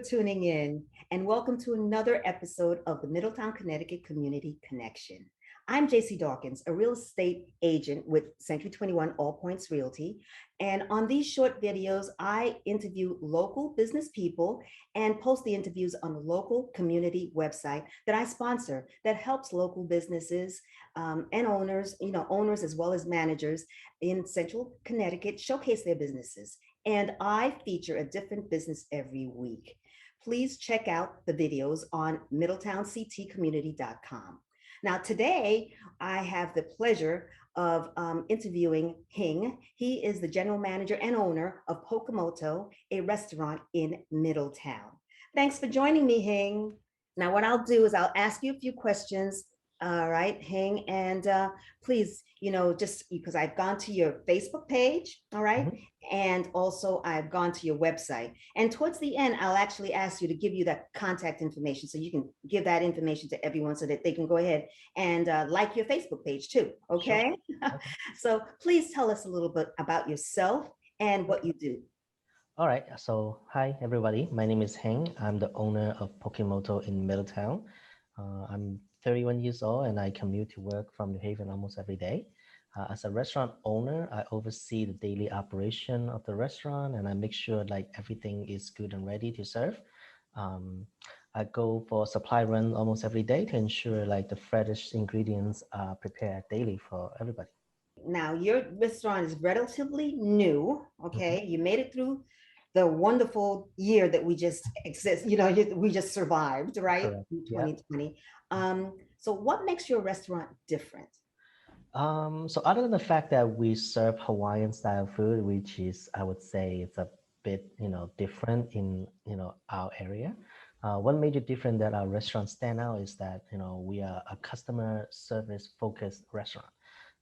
tuning in, and welcome to another episode of the Middletown, Connecticut Community Connection. I'm JC Dawkins, a real estate agent with Century 21 AllPoints Realty. And on these short videos, I interview local business people and post the interviews on the local community website that I sponsor that helps local businesses and owners, owners as well as managers in Central Connecticut showcase their businesses. And I feature a different business every week. Please check out the videos on MiddletownCTCommunity.com. Now, today, I have the pleasure of interviewing Hing. He is the general manager and owner of Pokemoto, a restaurant in Middletown. Thanks for joining me, Hing. Now, what I'll do is I'll ask you a few questions. All right, Hing, and please, just because I've gone to your Facebook page, all right, Mhm. and also I've gone to your website. And towards the end, I'll actually ask you to give you that contact information so you can give that information to everyone so that they can go ahead and like your Facebook page too. Sure. Okay. Okay. So please tell us a little bit about yourself and Sure. what you do. All right. So, hi everybody. My name is Heng. I'm the owner of Pokemoto in Middletown. I'm 31 years old and I commute to work from New Haven almost every day. As a restaurant owner, I oversee the daily operation of the restaurant and I make sure like everything is good and ready to serve. Um, I go for supply run almost every day to ensure like the freshest ingredients are prepared daily for everybody. Now, your restaurant is relatively new. Mhm. Okay. You made it through the wonderful year that we just exist, we just survived, right? Correct. In Yeah. 2020. So what makes your restaurant different? So other than the fact that we serve Hawaiian style food, which is, I would say, it's a bit, different in, our area. One major difference that our restaurant stand out is that, we are a customer service focused restaurant.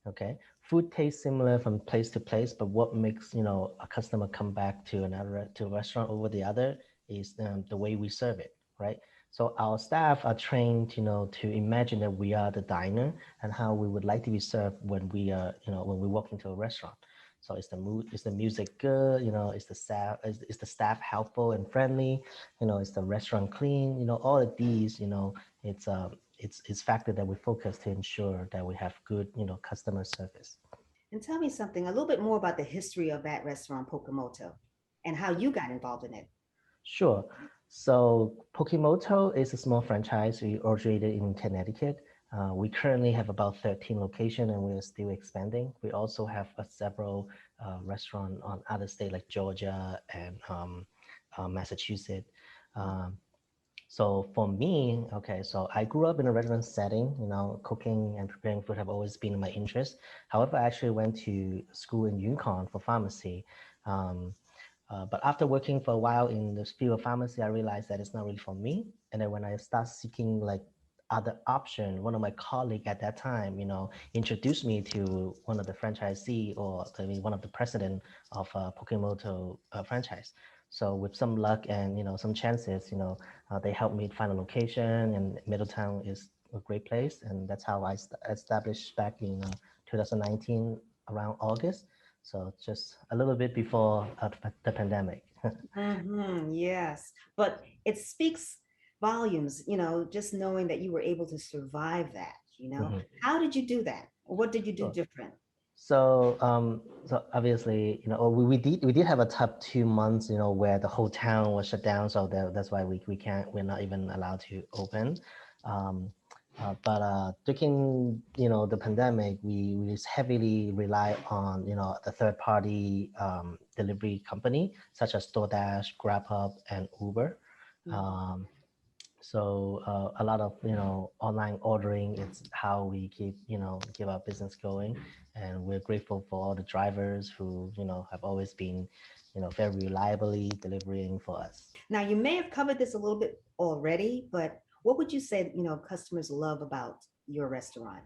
Okay. Food tastes similar from place to place, but what makes, a customer come back to to a restaurant over the other is the way we serve it, right? So our staff are trained, to imagine that we are the diner and how we would like to be served when we are, when we walk into a restaurant. So is the mood, is the music good? Is the staff helpful and friendly? Is the restaurant clean? All of these, it's it's factor that we focus to ensure that we have good, customer service. And tell me something a little bit more about the history of that restaurant, Pokemoto, and how you got involved in it. Sure. So Pokemoto is a small franchise. We originated in Connecticut. We currently have about 13 locations and we're still expanding. We also have several restaurants on other states like Georgia and Massachusetts. Um, so for me, okay, so I grew up in a restaurant setting, cooking and preparing food have always been my interest. However, I actually went to school in Yukon for pharmacy. Um, but after working for a while in the field of pharmacy, I realized that it's not really for me. And then when I start seeking like other option, one of my colleague at that time, introduced me to one of the franchisee or I mean, one of the president of Pokemoto franchise. So with some luck and some chances, they helped me find a location, and Middletown is a great place, and that's how I established back in 2019 around August. So just a little bit before the pandemic. Yes, but it speaks volumes, just knowing that you were able to survive that. Mhm. How did you do that? What did you do Sure. different? So obviously, we did have a tough 2 months, where the whole town was shut down. So that's why we're not even allowed to open. Um, but during the pandemic, we just heavily rely on the third party delivery company such as DoorDash, GrabHub, and Uber. Mhm. Um, so a lot of online ordering is how we keep our business going, and we're grateful for all the drivers who have always been very reliably delivering for us. Now, you may have covered this a little bit already, but what would you say, customers love about your restaurant?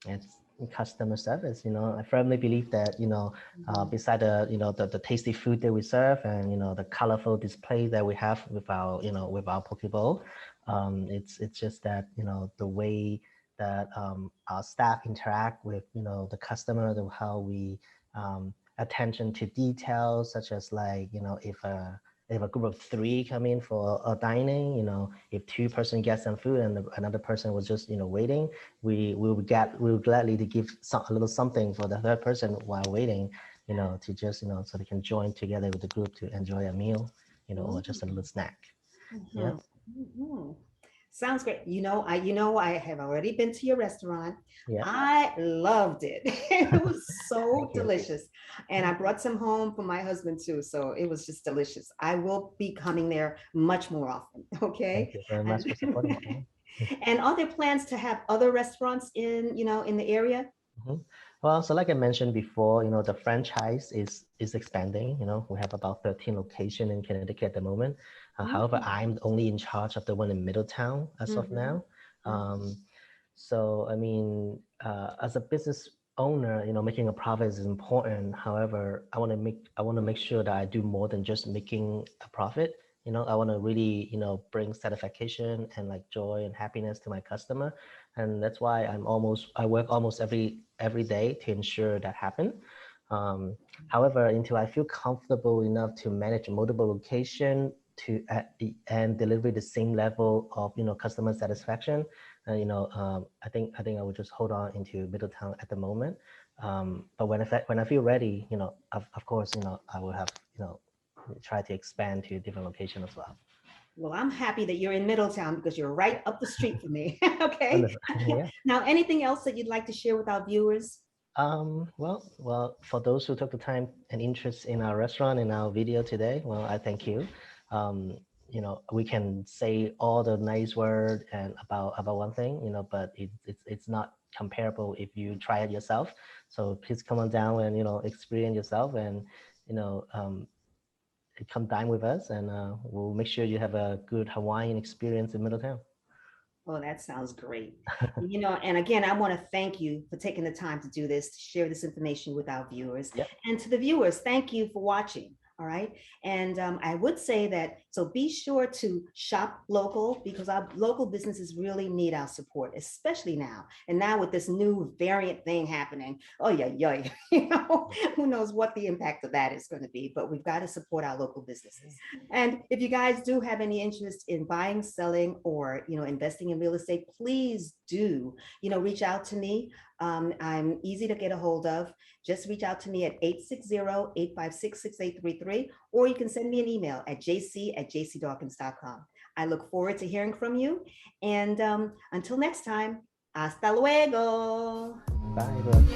It's customer service. I firmly believe that Mhm. beside the tasty food that we serve and the colorful display that we have with our with our poke bowl, it's just that the way that our staff interact with the customer, how we attention to details such as like if if a group of 3 come in for a dining, if 2 person get some food and another person was just, waiting, we'll gladly to give a little something for the third person while waiting, to just, so they can join together with the group to enjoy a meal, or just a little snack. Yeah. Sounds great. I have already been to your restaurant. Yeah. I loved it. It was so Thank you. delicious. And I brought some home for my husband too. So it was just delicious. I will be coming there much more often. Okay. Thank you very much for supporting me. And are there plans to have other restaurants in the area? Well, so like I mentioned before, the franchise is expanding. We have about 13 locations in Connecticut at the moment. However, I'm only in charge of the one in Middletown as of now. So I mean, as a business owner, making a profit is important. However, I want to make sure that I do more than just making a profit. I want to really, bring satisfaction and like joy and happiness to my customer. And that's why I work almost every day to ensure that happen. However, until I feel comfortable enough to manage multiple location and deliver the same level of, customer satisfaction, I think I would just hold on into Middletown at the moment. But when I feel ready, of course, I will have, try to expand to different locations as well. Well, I'm happy that you're in Middletown because you're right up the street from me. Okay. Yeah. Now, anything else that you'd like to share with our viewers? Well, for those who took the time and interest in our restaurant and our video today, well, I thank you. We can say all the nice word and about one thing, but it's not comparable if you try it yourself. So please come on down and experience yourself and come dine with us, and we'll make sure you have a good Hawaiian experience in Middletown. Oh, that sounds great. And again, I want to thank you for taking the time to do this, to share this information with our viewers. Yep. And to the viewers, thank you for watching. All right. And I would say that, so be sure to shop local because our local businesses really need our support, especially now. And now with this new variant thing happening, oh yeah, who knows what the impact of that is going to be, but we've got to support our local businesses. And if you guys do have any interest in buying, selling, or, investing in real estate, please do, reach out to me. I'm easy to get a hold of. Just reach out to me at 860-856-6833, or you can send me an email at jc@jcdawkins.com. I look forward to hearing from you. And until next time, hasta luego. Bye, everyone.